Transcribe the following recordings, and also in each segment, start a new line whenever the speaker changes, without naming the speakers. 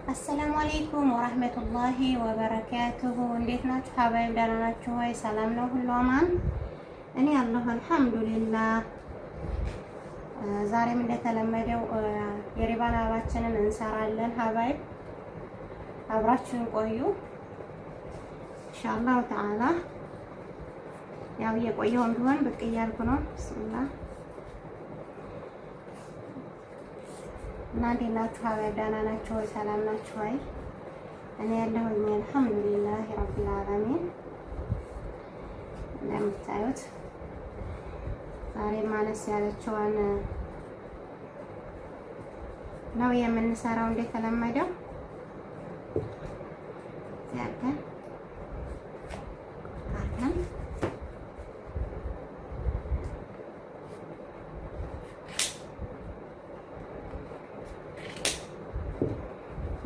አሰላሙ አለይኩም ወራህመቱላሂ ወበረካቱሁ። እንዴት ናችሁ ሀባይብ? ደህና ናችሁ ወይ? ሰላም ነው ሁሉ አማን? እኔ አለሁ አልሐምዱሊላህ። ዛሬም እንደተለመደው የሪባን አበባችንን እንሰራለን ሀባይብ፣ አብራችሁን ቆዩ ኢንሻአላህ ተዓላ። ያው እየቆየሁም ቢሆን ብቅ እያልኩ ነው። ቢስሚላህ እና እንዴት ናችሁ ሀባይብ? ደህና ናችሁ ወይ? ሰላም ናችሁ ወይ? እኔ ያለሁኝ አልሐምዱሊላህ ረቢል ዓለሚን። እንደምታዩት ዛሬ ማነስ ያለችዋን ነው የምንሰራው እንደተለመደው ያለን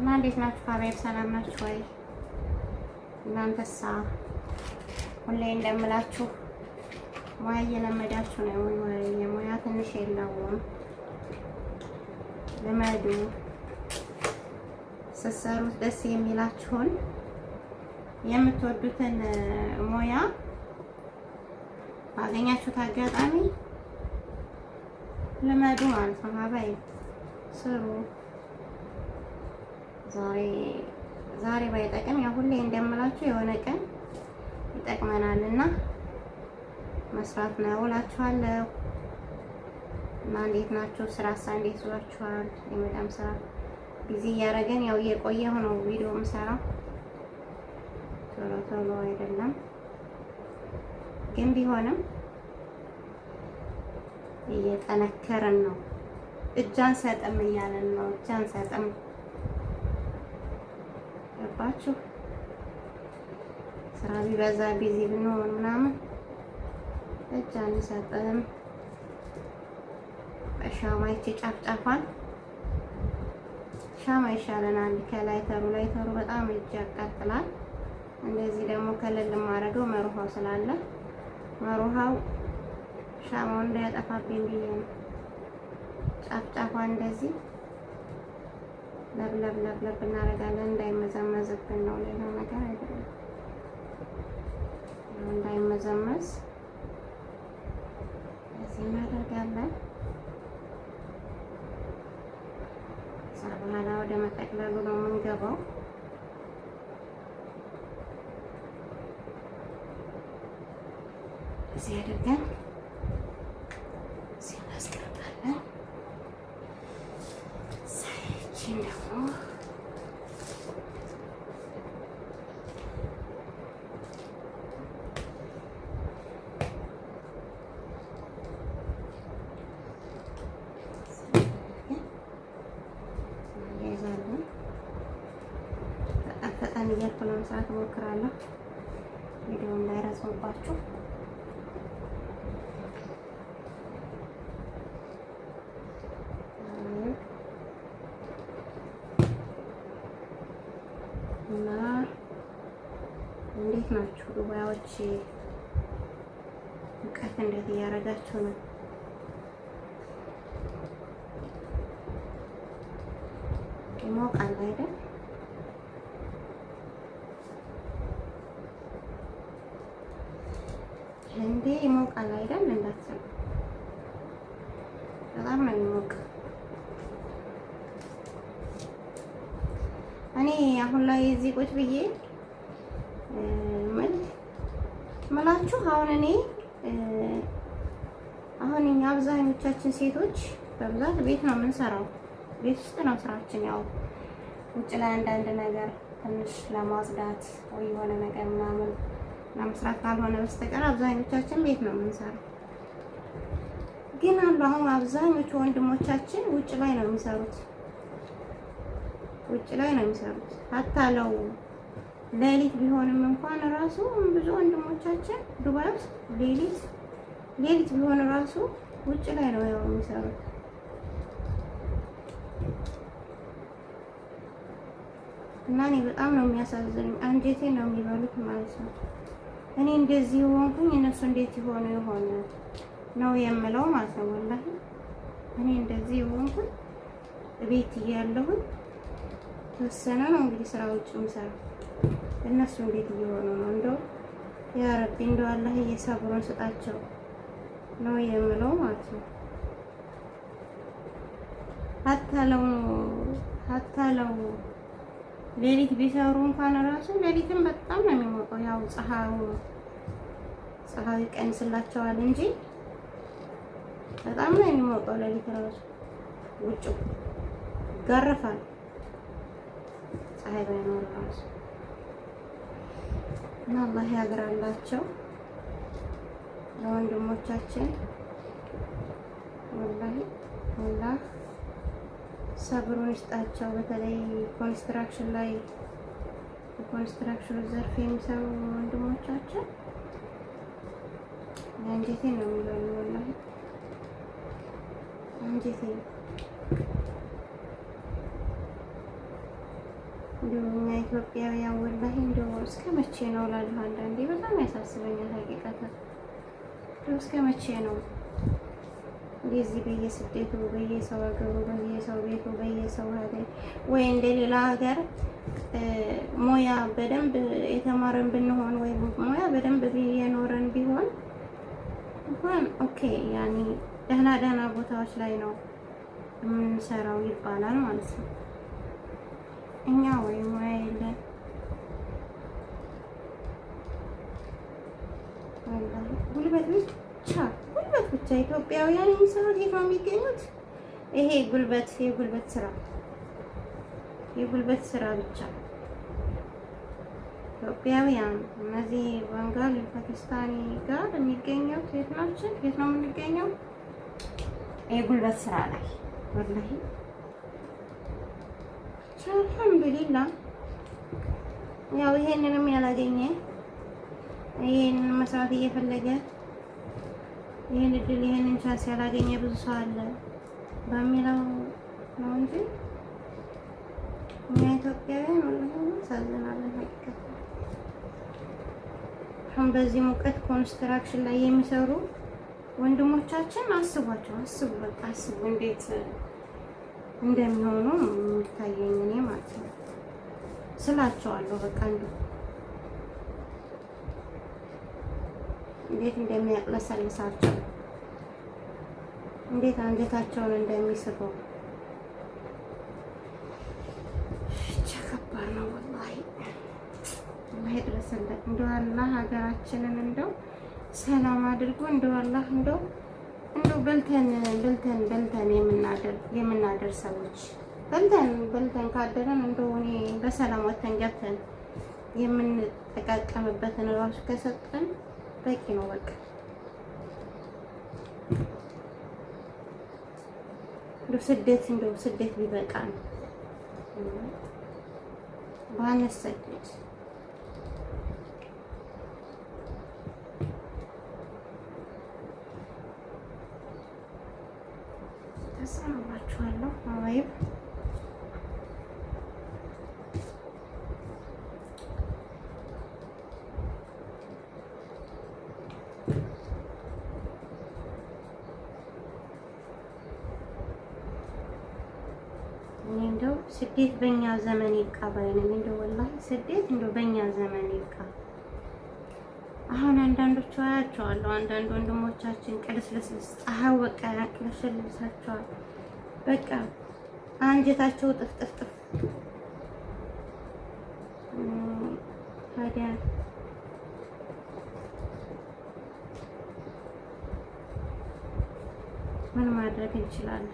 እና እንዴት ናችሁ ሀባይብ? ሰላም ናችሁ ወይ? እናንተሳ ሁሌ እንደምላችሁ ሙያ እየለመዳችሁ ነው ወይ? የሙያ ትንሽ የለውም። ልመዱ። ስትሰሩት ደስ የሚላችሁን የምትወዱትን ሙያ ባገኛችሁት አጋጣሚ ልመዱ ማለት ነው ሀባይብ። ስሩ። ዛሬ ባይጠቅም ያው ሁሌ እንደምላችሁ የሆነ ቀን ይጠቅመናልና መስራት ነው እላችኋለሁ። እና እንዴት ናችሁ? ስራሳ እንዴት ይዟችኋል? የመዳም ስራ ቢዚ እያደረገን ያው እየቆየሁ ነው ቪዲዮ የምሰራው፣ ቶሎ አይደለም ግን ቢሆንም እየጠነከረን ነው። እጅ አንሰጥም እያለን ነው። እጅ አንሰጥም ገባችሁ? ስራ ቢበዛ ቢዚ ብንሆን ምናምን እጅ አንሰጥም። በሻማ ይቺ ጫፍጫፏን ሻማ ይሻለናል ከላይተሩ። ላይተሩ በጣም እጅ ያቃጥላል። እንደዚህ ደግሞ ከለል ማረገው መሩሃው ስላለ መሩሃው ሻማውን እንዳያጠፋብኝ ብዬ ነው። ጫፍጫፏን እንደዚህ ለብ እናደርጋለን እንዳይመዘመዝብን ነው። ሌላ ነገር አይደለም። እንዳይመዘመዝ እዚህ እናደርጋለን። ከዛ በኋላ ወደ መጠቅለሉ ነው የምንገባው። እዚህ አድርገን እዚህ እናስቀርባለን። ሳይችን ደግሞ ፈጠን እያልኩ ለመስራት እሞክራለሁ ቪዲዮ እንዳይረዝምባችሁ። እና እንዴት ናችሁ ዱባዮች? ሙቀት እንዴት እያደረጋችሁ ነው? ይሞቃል አይደል? እንዴ ይሞቃል አይደል? እንዳትሰሩ በጣም ነው የሚሞቅ። እኔ አሁን ላይ እዚህ ቁጭ ብዬ ምላችሁ አሁን እኛ አብዛኞቻችን ሴቶች በብዛት ቤት ነው የምንሰራው። ቤት ውስጥ ነው ስራችን። ያው ውጭ ላይ አንዳንድ ነገር ትንሽ ለማጽዳት ወይ የሆነ ነገር ምናምን ለመስራት ካልሆነ በስተቀር አብዛኞቻችን ቤት ነው የምንሰራው። ግን አሁን አብዛኞቹ ወንድሞቻችን ውጭ ላይ ነው የሚሰሩት። ውጭ ላይ ነው የሚሰሩት። ሀታ ሌሊት ቢሆንም እንኳን ራሱ ብዙ ወንድሞቻችን ዱባይ ውስጥ ሌሊት ቢሆን ራሱ ውጭ ላይ ነው ያው የሚሰሩት። እና እኔ በጣም ነው የሚያሳዝኑኝ። አንጀቴን ነው የሚበሉት ማለት ነው። እኔ እንደዚህ ሆንኩኝ እነሱ እንዴት ይሆኑ ይሆን ነው የምለው ማለት ነው። ወላሂ እኔ እንደዚህ ሆንኩኝ ቤት እያለሁኝ የተወሰነ ነው እንግዲህ ስራ ውጭ የምሰራው። እነሱ እንዴት እየሆኑ ነው? እንደው ያ ረቢ እንደው አላህ እየሰብሩን ስጣቸው ነው የምለው ማለት ነው። ሀታለው ሌሊት ቢሰሩ እንኳን ራሱ ሌሊትም በጣም ነው የሚሞቀው። ያው ፀሐዩ ይቀንስላቸዋል እንጂ በጣም ነው የሚሞቀው ሌሊት ራሱ ውጭው ይጋረፋል ፀሐይ ባይኖር ራሱ እና አላህ ያግራላቸው ለወንድሞቻችን። ወላሂ አላህ ሰብሩን ይስጣቸው። በተለይ ኮንስትራክሽን ላይ በኮንስትራክሽን ዘርፍ የሚሰሩ ወንድሞቻችን አንጀቴን ነው የሚለው ወላሂ አንጀቴን። እንደው እኛ ኢትዮጵያውያን ወላሂ እንደው እስከ መቼ ነው እላለሁ አንዳንዴ በጣም ያሳስበኛል ሀቂቀተን። እንደው እስከ መቼ ነው እንደዚህ በየስደቱ በየሰው ሀገሩ በየሰው ቤቱ በየሰው ሀገር ወይ እንደሌላ ሀገር ሙያ በደንብ የተማረን ብንሆን ወይ ሙያ በደንብ የኖረን ቢሆን እንኳን ኦኬ ያኔ ደህና ቦታዎች ላይ ነው የምንሰራው ይባላል ማለት ነው። እኛ ወይ ሙያ የለን ወላሂ ጉልበት ብቻ ኢትዮጵያውያን የሚሰሩት የት ነው የሚገኙት? ይሄ የጉልበት ስራ ብቻ ኢትዮጵያውያን እነዚህ ባንጋሊ ፓኪስታኒ ጋር የሚገኘው የት ነው የምንገኘው? የጉልበት ስራ ላይ ወላሂ አልሐምዱሊላህ። ያው ይሄንንም ያላገኘ ይሄንን መስራት እየፈለገ ይሄን እድል ይሄንን ቻንስ ያላገኘ ብዙ ሰው አለ በሚለው ነው እንጂ እኛ ኢትዮጵያውያን ወላሂ ሳዝናለን ሀቂቀት። አሁን በዚህ ሙቀት ኮንስትራክሽን ላይ የሚሰሩ ወንድሞቻችን አስቧቸው፣ አስቡ እንዴት እንደሚሆኑ የሚታየኝ እኔ ማለት ነው ስላቸዋለሁ። በቃ እንዴት እንደሚያቅለሰልሳቸው እንዴት አንጀታቸውን እንደሚስቡ ከባድ ነው ወላሂ። አላህ ይድረስልን። እንደው አላህ ሀገራችንን እንደው ሰላም አድርጎ እንደው አላህ እንደው በልተን የምናደር ሰዎች በልተን ካደረን እንደው እኔ በሰላም ወተን ገብተን የምንጠቃቀምበትን ራሱ ከሰጠን በቂ ነው። በቃ እንደው ስደት ቢበቃ ነው ባንሰደድ። ተሰማችኋለሁ አዋይብ እንደው ስደት በእኛ ዘመን ይብቃ ባይነኝ። እንደው ወላሂ ስደት እንደው በእኛ ዘመን ይብቃ። አሁን አንዳንዶቹ አያቸዋለሁ፣ አንዳንድ ወንድሞቻችን ቅልስልስ ፀሐዩ በቃ ያቅለሸልሳቸዋል። በቃ አንጀታቸው ጥፍጥፍጥፍ። ታዲያ ምን ማድረግ እንችላለን?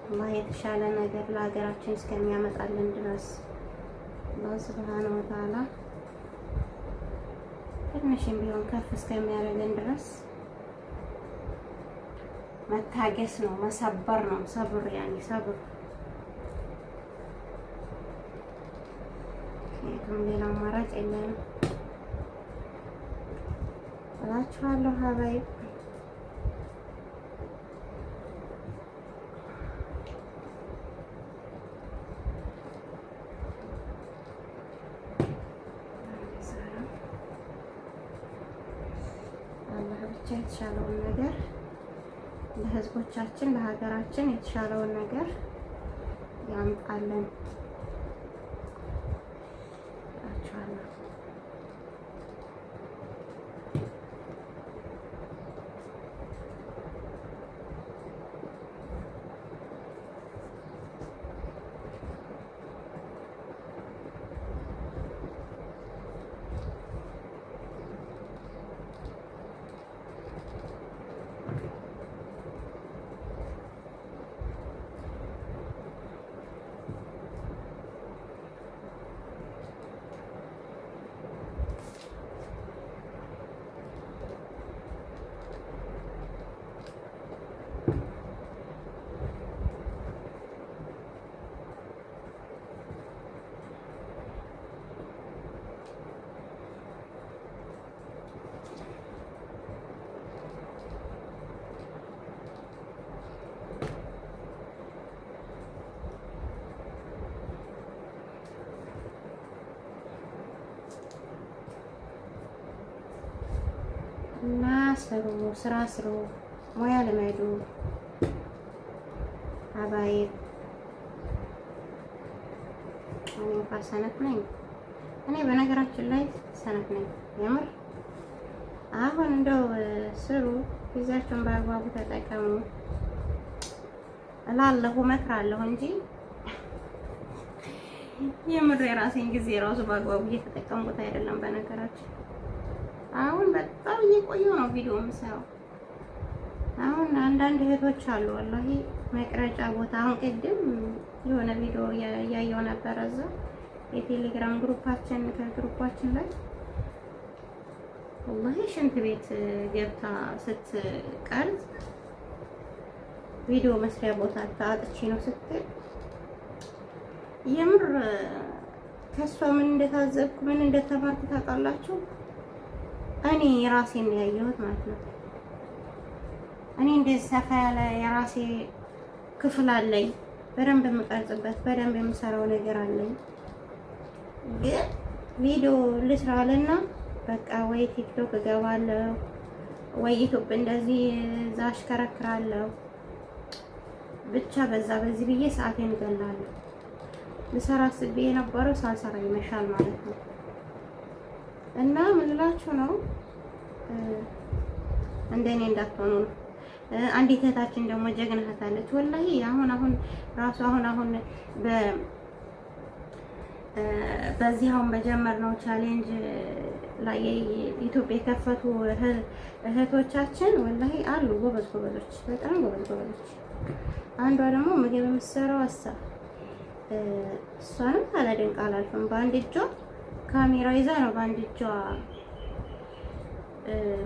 አላህ የተሻለ ነገር ለሀገራችን እስከሚያመጣልን ድረስ አላህ ሱብሃነሁ ወተዓላ ትንሽም ቢሆን ከፍ እስከሚያደርገን ድረስ መታገስ ነው፣ መሰበር ነው። ሰብር ሰብር። ሌላ አማራጭ የለንም እላችኋለሁ ሀባይ። ብቻ የተሻለውን ነገር ለህዝቦቻችን ለሀገራችን የተሻለውን ነገር ያምጣልን እላችኋለሁ። እና ስሩ፣ ስራ ስሩ፣ ሙያ ልመዱ። አባይ እኔ እንኳን ሰነፍ ነኝ። እኔ በነገራችን ላይ ሰነፍ ነኝ የምር። አሁን እንደው ስሩ፣ ጊዜያችሁን በአግባቡ ተጠቀሙ እላለሁ፣ እመክራለሁ እንጂ የምር የራሴን ጊዜ ራሱ በአግባቡ እየተጠቀምኩት አይደለም። በነገራችን አሁን በጣም እየቆየሁ ነው ቪዲዮ የምሰራው። አሁን አንዳንድ እህቶች አሉ ወላሂ መቅረጫ ቦታ፣ አሁን ቅድም የሆነ ቪዲዮ እያየሁ ነበረ እዛ የቴሌግራም ግሩፓችን ከግሩፓችን ላይ ወላሂ ሽንት ቤት ገብታ ስትቀርጽ ቪዲዮ መስሪያ ቦታ ታጥቼ ነው ስትል የምር ከሷ ምን እንደታዘብኩ ምን እንደተማርኩ ታውቃላችሁ? እኔ ራሴን ያየሁት ማለት ነው። እኔ እንደዚህ ሰፋ ያለ የራሴ ክፍል አለኝ፣ በደንብ የምቀርጽበት በደንብ የምሰራው ነገር አለኝ። ግን ቪዲዮ ልስራልና በቃ ወይ ቲክቶክ እገባለሁ ወይ ዩቲዩብ እንደዚህ እዛ አሽከረክራለሁ። ብቻ በዛ በዚህ ብዬ ሰዓቴን እገላለሁ። ልሰራ አስቤ የነበረው ሳልሰራ ይመሻል ማለት ነው። እና ምን እላችሁ ነው እንደኔ እንዳትሆኑ ነው። አንዲት እህታችን ደግሞ ጀግና እህት አለች ወላሂ አሁን ራሱ አሁን በዚህ አሁን በጀመርነው ቻሌንጅ ላይ ኢትዮጵያ የከፈቱ እህቶቻችን ወላሂ አሉ ጎበዞች፣ በጣም ጎበዞች። አንዷ ደግሞ ምግብ የምትሰራው እሷንም ታላደንቅ አላልፍም። በአንድ እጇ ካሜራ ይዛ ነው በአንድ እጇ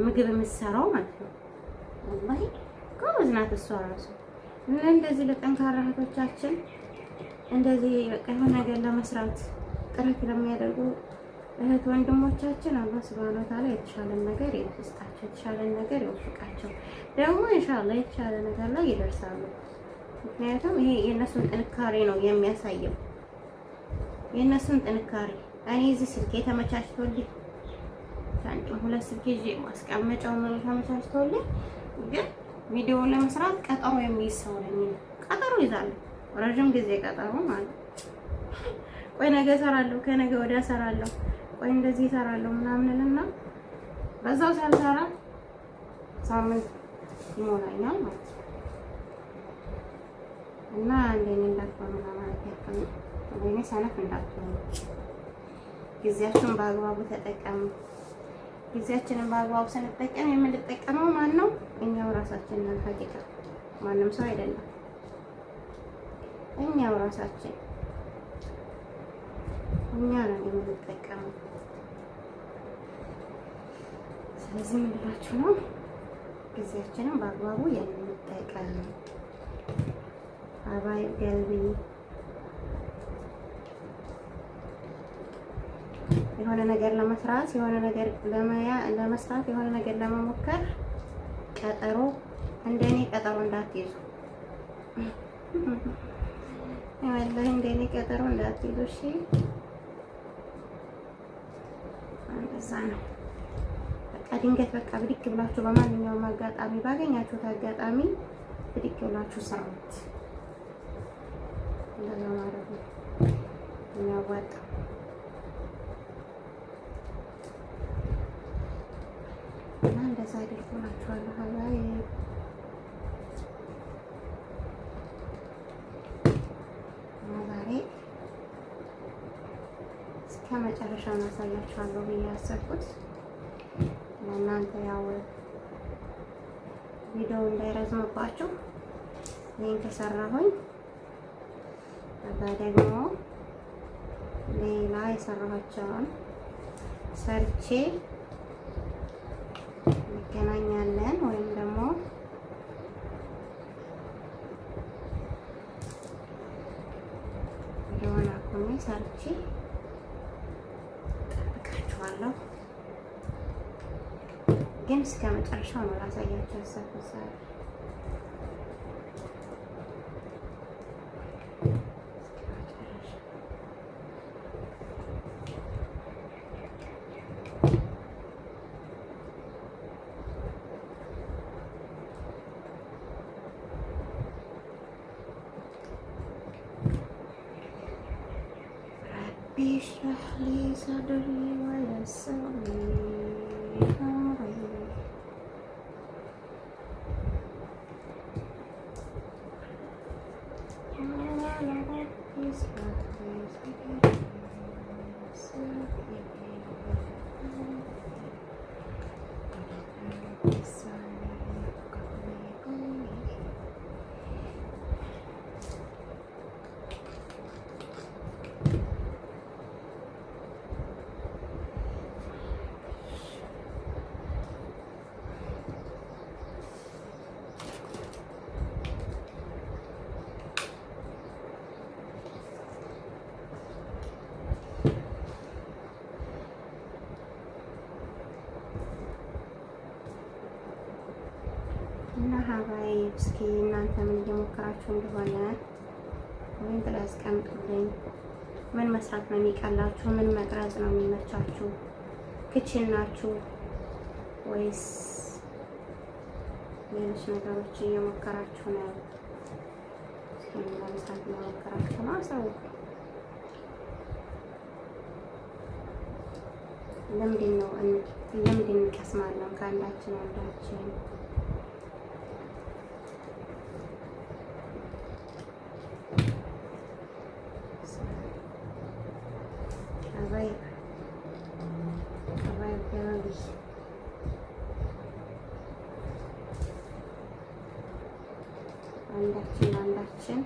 ምግብ የምትሰራው ማለት ነው። ወላሂ ጎበዝ ናት እሷ ራሱ። እንደዚህ ለጠንካራ እህቶቻችን እንደዚህ በቃ የሆነ ነገር ለመስራት ጥረት ለሚያደርጉ እህት ወንድሞቻችን አላህ ሱብሃነሁ ወተዓላ የተሻለን ነገር ይስጣቸው፣ የተሻለን ነገር ይወፍቃቸው። ደግሞ ኢንሻአላህ የተሻለ ነገር ላይ ይደርሳሉ። ምክንያቱም ይሄ የእነሱን ጥንካሬ ነው የሚያሳየው፣ የእነሱን ጥንካሬ። እኔ እዚህ ስልኬ ተመቻችቶልኝ ታንቂም ሁለት ስልኬ ይዤ ማስቀመጫው ነው ተመቻችቶልኝ፣ ግን ቪዲዮ ለመስራት ቀጠሮ የሚይዝ ሰው ነኝ። ቀጠሮ ይዛለሁ፣ ረጅም ጊዜ ቀጠሮ ማለት ቆይ ነገ እሰራለሁ፣ ከነገ ወዲያ እሰራለሁ፣ ቆይ እንደዚህ እሰራለሁ ምናምንና በዛው ሳልሰራ ሳምንት ይሞላኛል ማለት ነው። እና እንደኔ እንዳትሆኑ ለማለት ያክል ነው። እንደኔ ሰነፍ እንዳትሆኑ፣ ጊዜያችሁን በአግባቡ ተጠቀሙ። ጊዜያችንን በአግባቡ ስንጠቀም የምንጠቀመው ማን ነው? እኛው ራሳችን ነን። ሀቂቃ ማንም ሰው አይደለም፣ እኛው ራሳችን እኛ ነን የምንጠቀመው። ስለዚህ ምን ልላችሁ ነው? ጊዜያችንን በአግባቡ የምንጠቀም አባይ ገልቢ የሆነ ነገር ለመስራት የሆነ ነገር ለመስራት የሆነ ነገር ለመሞከር ቀጠሮ እንደኔ ቀጠሮ እንዳትይዙ። ወላሂ እንደኔ ቀጠሮ እንዳትይዙ እሺ። እንደዛ ነው በቃ ድንገት በቃ ብድግ ብላችሁ በማንኛውም አጋጣሚ ባገኛችሁት አጋጣሚ ብድግ ብላችሁ ስሩት። እንደዛ ማለት ነው የሚያዋጣው። እና እንደዛ አድርጎላችኋለሁ። ሀባይ ዛሬ እስከ መጨረሻው አሳያችኋለሁ ብዬ ያሰብኩት ለእናንተ ያው ቪዲዮ እንዳይረዝምባችሁ ይሄን ከሰራሁኝ ከዛ ደግሞ ሌላ የሰራኋቸውን ሰርቼ እንገናኛለን። ወይም ደግሞ የሆነ አኩሜ ሰርቼ ጠብቃችኋለሁ። ግን እስከ መጨረሻው ነው ላሳያችሁ ያሰብኩት ዛሬ። اشرح لي صدري ويسر لي أمري قال رب اشرح لي صدري ويسر لي እና ሀባይ እስኪ እናንተ ምን እየሞከራችሁ እንደሆነ ወይም ብላ አስቀምጡልኝ። ምን መስራት ነው የሚቀላችሁ? ምን መቅረጽ ነው የሚመቻችሁ? ክችን ናችሁ ወይስ ሌሎች ነገሮች እየሞከራችሁ ነው? እስኪ ለመስራት እየሞከራችሁ ነው? አሳውቁ። ልምድ እንቀስማለን ከአንዳችን አንዳችን። አንዳችን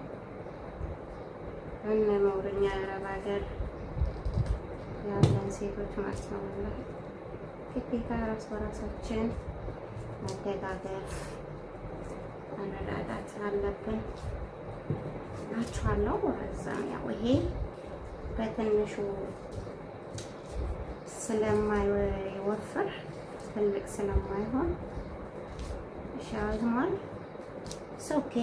እንመውርኛ አረብ ሀገር ያለን ሴቶች ማለት ነው። ወላሂ ግዴታ ራስ በራሳችን መደጋገፍ መረዳዳት አለብን እላችኋለሁ። እዛም ያው ይሄ በትንሹ ስለማይወፍር ትልቅ ስለማይሆን ሻዝማል ኦኬ።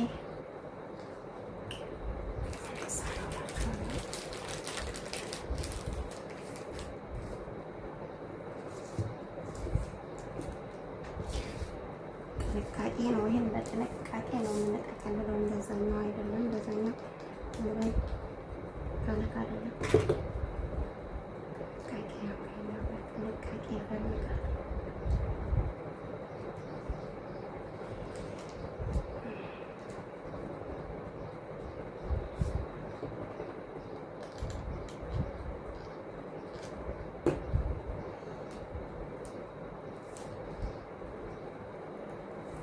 ጥንቃቄ ነው። ይሄን በጥንቃቄ ነው የምንጠቀልለው። እንደዛኛው አይደለም። እንደዛኛው ወይ ካለካ አይደለም። ጥንቃቄ ነው። ይሄን በጥንቃቄ ይፈልጋል።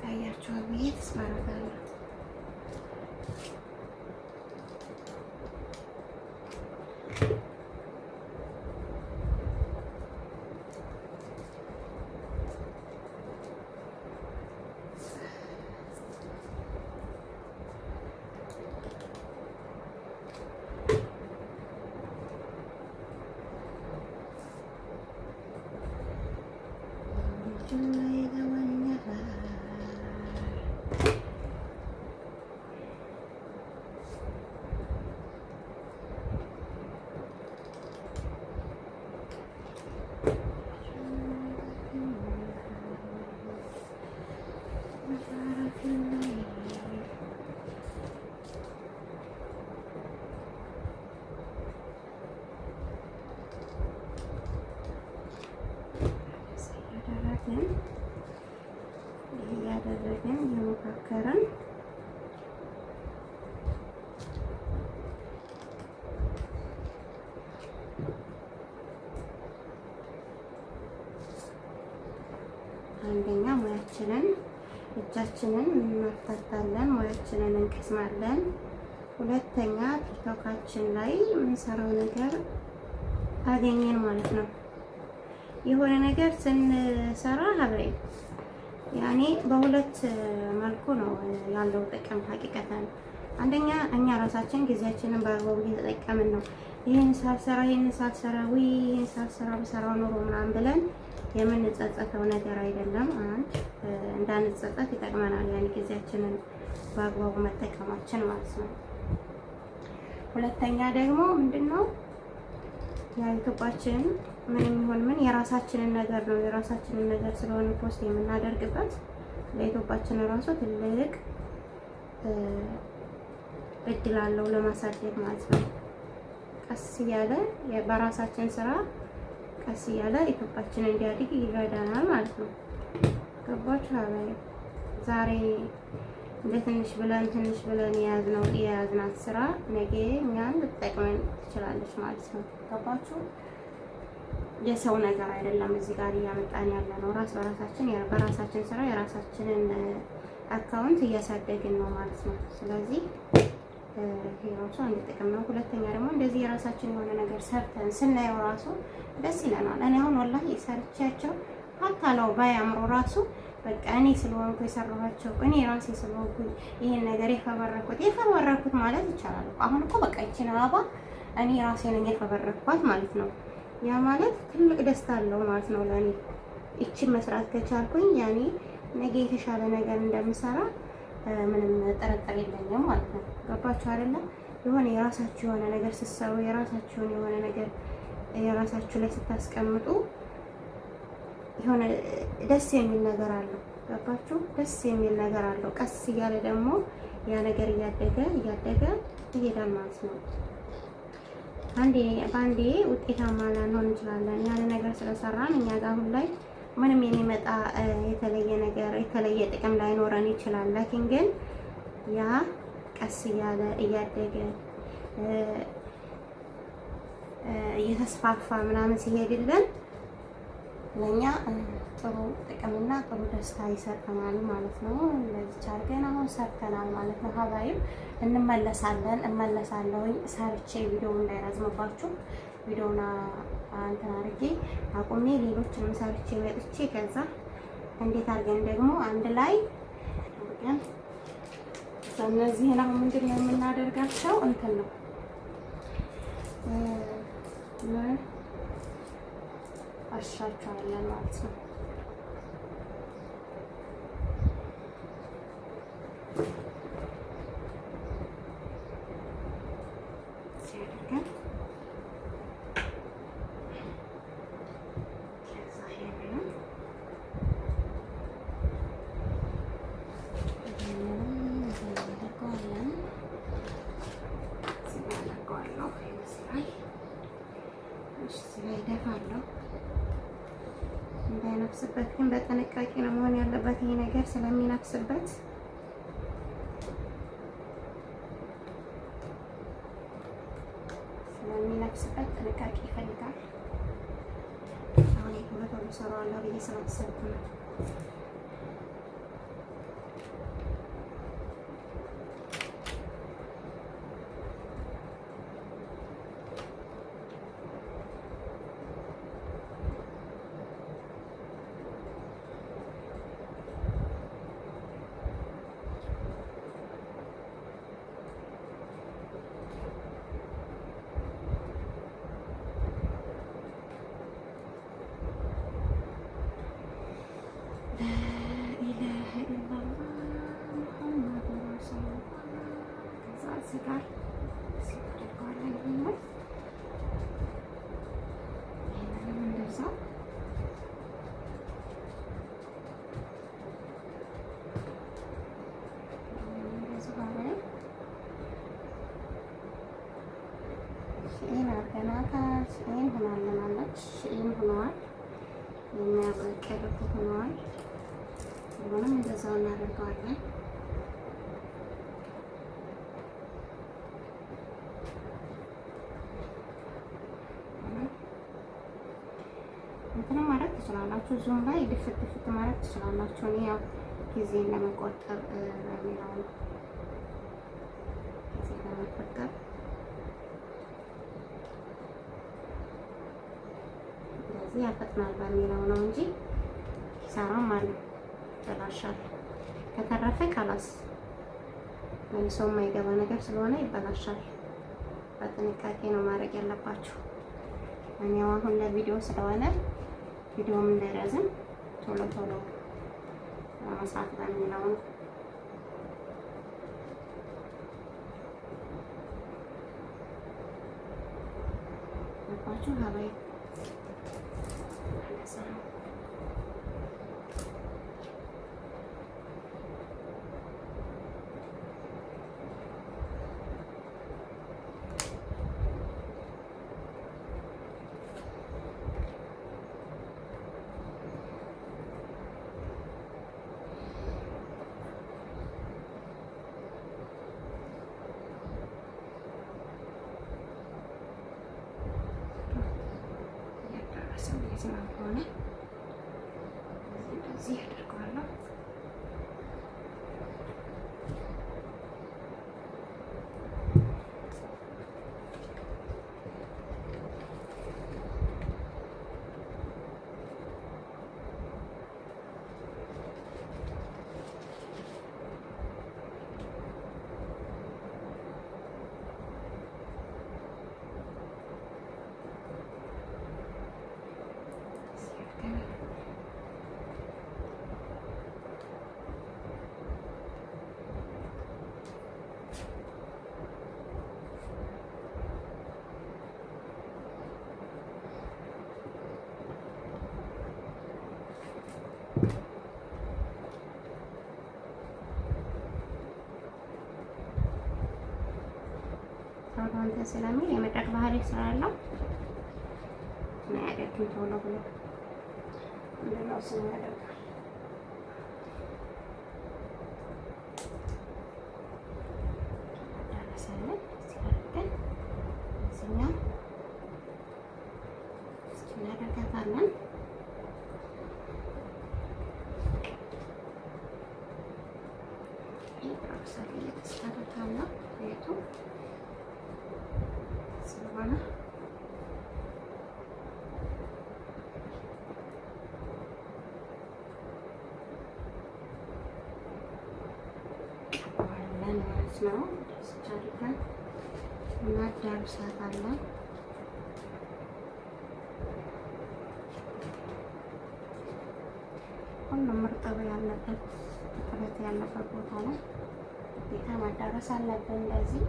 ታያችኋል ብዬ ተስፋ አደርጋለሁ። እጃችንን እናፍታታለን፣ ሙያችንን እንቀስማለን። ሁለተኛ ቲክቶካችን ላይ የምንሰራው ነገር አገኘን ማለት ነው። የሆነ ነገር ስንሰራ ሀበይ ያኔ በሁለት መልኩ ነው ያለው ጥቅም ሀቂቀተን። አንደኛ እኛ ራሳችን ጊዜያችንን በአግባቡ እየተጠቀምን ነው። ይህን ሳልሰራ ይህን ሳልሰራ በሰራው ኑሮ ምናምን ብለን የምንጸጸተው ነገር አይደለም። አንድ እንዳንጸጸት ይጠቅመናል፣ ያኔ ጊዜያችንን በአግባቡ መጠቀማችን ማለት ነው። ሁለተኛ ደግሞ ምንድነው የዩቲዩባችን ምንም ይሁን ምን የራሳችንን ነገር ነው። የራሳችንን ነገር ስለሆነ ፖስት የምናደርግበት ለዩቲዩባችን ራሱ ትልቅ እድል አለው ለማሳደግ ማለት ነው። ቀስ እያለ በራሳችን ስራ ቀስ እያለ ዩቲዩባችን እንዲያድግ ይረዳናል ማለት ነው። ገባችሁ? አባይ ዛሬ እንደ ትንሽ ብለን የያዝናት ስራ ነገ እኛን ልትጠቅመን ትችላለች ማለት ነው። ገባችሁ? የሰው ነገር አይደለም እዚህ ጋር እያመጣን ያለ ነው። በራሳችን ስራ የራሳችንን አካውንት እያሳደግን ነው ማለት ነው። ስለዚህ ይሄ ራሱ አንድ ጥቅም ነው። ሁለተኛ ደግሞ እንደዚህ የራሳችን የሆነ ነገር ሰርተን ስናየው ራሱ ደስ ይለናል። እኔ አሁን ወላሂ ሰርቻቸው ሀታለው ባያምሮ ራሱ በቃ እኔ ስለሆንኩ የሰራኋቸው እኔ ራሴ ስለሆንኩ ይሄን ነገር የፈበረኩት ማለት ይቻላል። አሁን እኮ በቃ ይችን አበባ እኔ ራሴ ነኝ የፈበረኳት ማለት ነው። ያ ማለት ትልቅ ደስታ አለው ማለት ነው ለእኔ። ይችን መስራት ከቻልኩኝ ያኔ ነገ የተሻለ ነገር እንደምሰራ ምንም ጥርጥር የለኝም ማለት ነው። ገባችሁ አይደለ? የሆነ የራሳችሁ የሆነ ነገር ስትሰሩ የራሳችሁን የሆነ ነገር የራሳችሁ ላይ ስታስቀምጡ የሆነ ደስ የሚል ነገር አለው። ገባችሁ? ደስ የሚል ነገር አለው። ቀስ እያለ ደግሞ ያ ነገር እያደገ ይሄዳል ማለት ነው። በአንዴ ውጤታማ ላንሆን እንችላለን። ያን ነገር ስለሰራን እኛ ጋር አሁን ላይ ምንም የሚመጣ የተለየ ጥቅም ላይኖረን ይችላል። ላኪን ግን ያ ቀስ እያለ እያደገ እየተስፋፋ ምናምን ሲሄድልን ለኛ ጥሩ ጥቅምና ጥሩ ደስታ ይሰጠናል ማለት ነው። ለዚህ አድርገን አሁን ሰርተናል ማለት ነው። ሀባይም እመለሳለሁኝ ሰርቼ ቪዲዮ እንዳይረዝምባችሁ ቪዲዮና እንትን አድርጌ አቁሜ ሌሎችንም ሰርቼ መጥቼ ከዛ እንዴት አድርገን ደግሞ አንድ ላይ አድርገን እነዚህን አሁን ምንድን ነው የምናደርጋቸው እንትን ነው አሻቸዋለን ማለት ነው። ሲያደርገን ይደፋለሁ። እንዳይነፍስበት ግን በጥንቃቄ ነው መሆን ያለበት። ይሄ ነገር ስለሚነፍስበት ጥንቃቄ ይፈልጋል። አሁን ቶሎ እሰራዋለሁ ብዬ ስላሰብኩ ነው። ጋር ሲያደርገዋለን ይሆናል። ይሄንንም እንደዛ ሽኢን አርገናታል። ሽኢን ሆናለናለች። ሽኢን ሆነዋል። የሚያበቀሉት ሆነዋል። ሁሉንም እንደዛው እናደርገዋለን። እንትንም ማድረግ ትችላላችሁ። ዙም ላይ ድፍት ድፍት ማለት ትችላላችሁ። እኔ ያው ጊዜን ለመቆጠብ በሚለው ነው። ጊዜ ለመቆጠብ እንደዚህ ያፈጥናል በሚለው ነው እንጂ ኪሳራም አለ፣ ይበላሻል። ከተረፈ ካላስ መልሶ የማይገባ ነገር ስለሆነ ይበላሻል። በጥንቃቄ ነው ማድረግ ያለባችሁ። እኔ አሁን ለቪዲዮ ስለሆነ ቪዲዮም እንዳይረዝም ቶሎ ቶሎ ለመስራት በሚለው ነው። ገባችሁ ሀባይ ስለሆነ እንደዚህ አደርገዋለሁ። እንትን ስለሚል የመድረቅ ባህሪ ስላለው ነው ያደርኩት። ቶሎ ብሎ እንደው ስለ ያደርጋል። ዳረሰልን ሲያደርገን እዚህኛው እናደርጋታለን። ይብራሳል የተስተካከለ ቤቱ ስለሆነ ቀባለን ማለት ነው። ደስ አድርገን እናዳርሳታለን። ሁሉም እርጥብ ያለበት እርጥበት ያለበት ቦታ ላይ ግዴታ ማዳረስ አለብን። እንደዚህ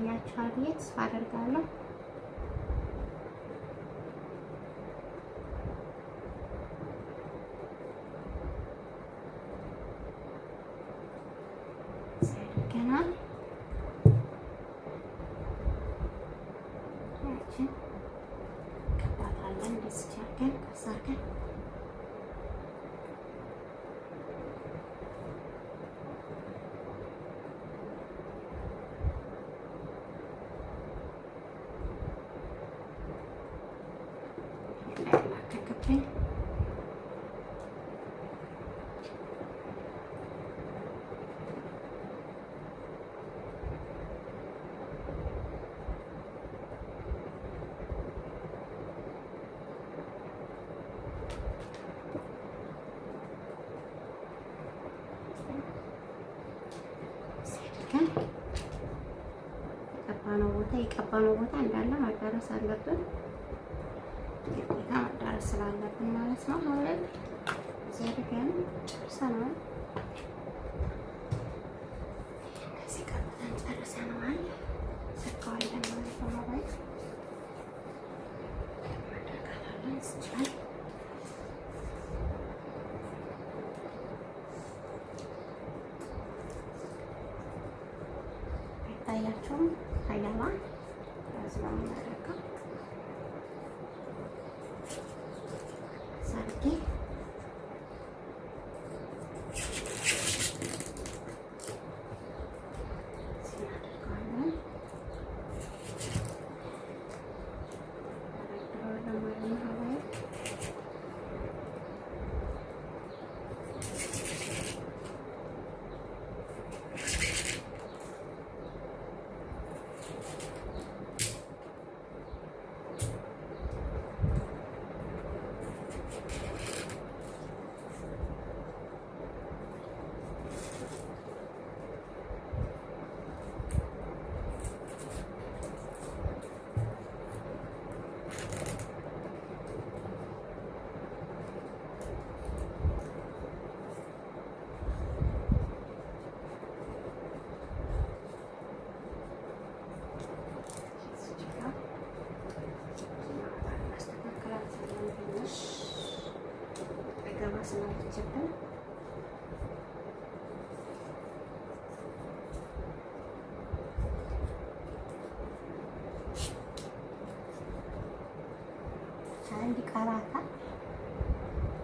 ያቻል ብዬ ተስፋ አደርጋለሁ። ገናል ያችን ቀባታለን። ደስ ቻርገን ከሳከን የቀባነው ቦታ እንዳለ ማዳረስ አለብን። ግዴታ ማዳረስ ስላለብን ማለት ነው። አሁን እዚህ አድርገን ጨርሰናል። እዚህ ቀጥታ ጨርሰናል። ሰካዋለን ማለት ነው። ምክንያቱም ታያላ ስለምናደርገው ሰርጌ ስላልተቸገረ አንድ ቃራታ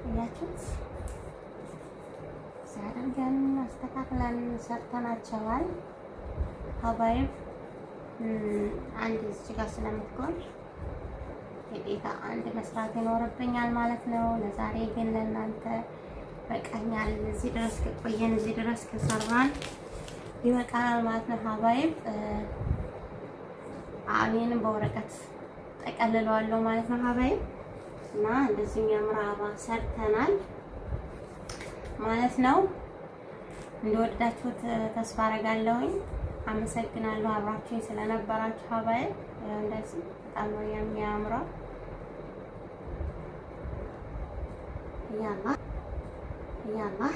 እያችሁት አድርገን አስተካክለን ሰርተናቸዋል። ሀባይብ አንድ እዚህ ጋር ስለምትቆይ ግዴታ አንድ መስራት ይኖርብኛል ማለት ነው። ለዛሬ ግን ለእናንተ በቃኛል። እዚህ ድረስ ከቆየን እዚህ ድረስ ከሰራን ይበቃናል ማለት ነው። ሀባይብ እኔንም በወረቀት ጠቀልለዋለሁ ማለት ነው። ሀባይብ እና እንደዚህ የሚያምር አበባ ሰርተናል ማለት ነው። እንደወደዳችሁት ተስፋ አደርጋለሁኝ። አመሰግናለሁ አብራችሁኝ ስለነበራችሁ ሀባይብ። እንደዚህ በጣም ነው የሚያምረው። ያላ